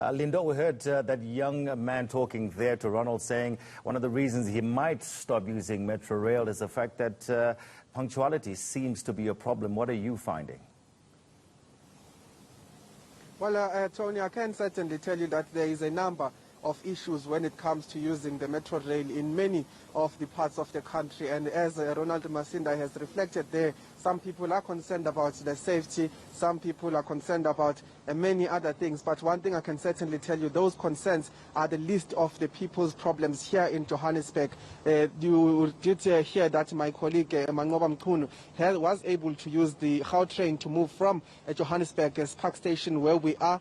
Lindo, we heard that young man talking there to Ronald saying one of the reasons he might stop using Metro Rail is the fact that punctuality seems to be a problem. What are you finding? Well, Tony, I can certainly tell you that there is a number of issues when it comes to using the Metro Rail in many of the parts of the country. And as Ronald Masinda has reflected there, some people are concerned about the safety, some people are concerned about many other things. But one thing I can certainly tell you, those concerns are the least of the people's problems here in Johannesburg. You did hear that my colleague Mangoba Mkhunu was able to use the Gautrain to move from Johannesburg's Park Station, where we are,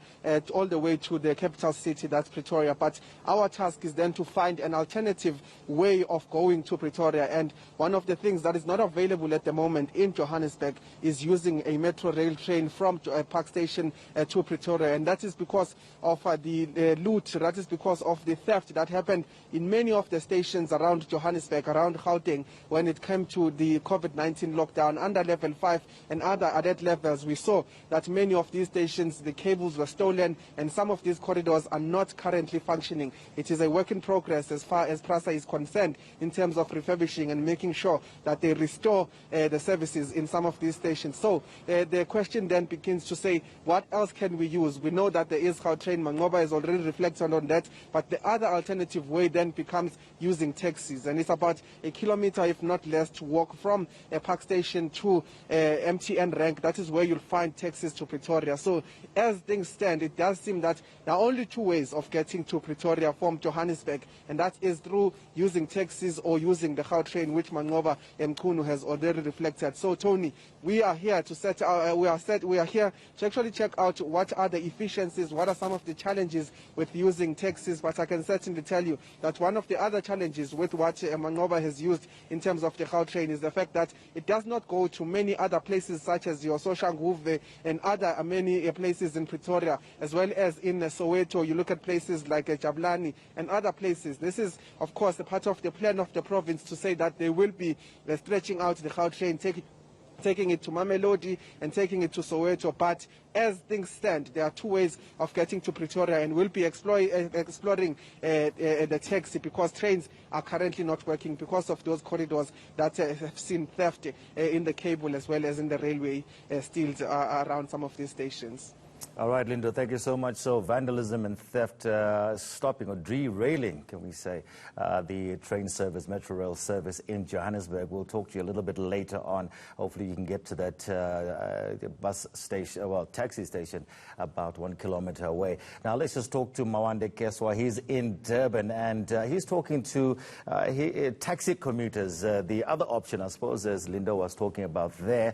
all the way to the capital city, that's Pretoria. But our task is then to find an alternative way of going to Pretoria. And one of the things that is not available at the moment in Johannesburg is using a Metro Rail train from Park Station to Pretoria. And that is because of the loot, that is because of the theft that happened in many of the stations around Johannesburg, around Gauteng, when it came to the COVID-19 lockdown under level 5 and other alert levels. We saw that many of these stations, the cables were stolen, and some of these corridors are not currently functioning. It is a work in progress as far as PRASA is concerned in terms of refurbishing and making sure that they restore the services in some of these stations. So the question then begins to say, what else can we use? We know that there is Gautrain. Mangoba has already reflected on that, but the other alternative way then becomes using taxis, and it's about a kilometer, if not less, to walk from a Park Station to MTN rank. That is where you'll find taxis to Pretoria. So as things stand, it does seem that there are only two ways of getting to Pretoria from Johannesburg, and that is through using taxis or using the Gautrain, which Mangoba Mkhunu has already reflected. So Tony, we are here to we are here to actually check out what are the efficiencies, what are some of the challenges with using taxis. But I can certainly tell you that one of the other challenges with what Mangoba has used in terms of the Gautrain is the fact that it does not go to many other places such as your Soshanguve and other many places in Pretoria, as well as in Soweto. You look at places like Jabulani and other places. This is, of course, a part of the plan of the province to say that they will be stretching out the Gautrain, taking it to Mamelodi and taking it to Soweto. But as things stand, there are two ways of getting to Pretoria, and we'll be exploring the taxi, because trains are currently not working because of those corridors that have seen theft in the cable as well as in the railway steals around some of these stations. All right, Lindo, thank you so much. So vandalism and theft stopping or derailing, can we say, the train service, Metro Rail service in Johannesburg. We'll talk to you a little bit later on. Hopefully you can get to that bus station, well, taxi station about 1 kilometer away. Now let's just talk to Mawande Keswa. He's in Durban, and he's talking to taxi commuters, the other option, I suppose, as Lindo was talking about there.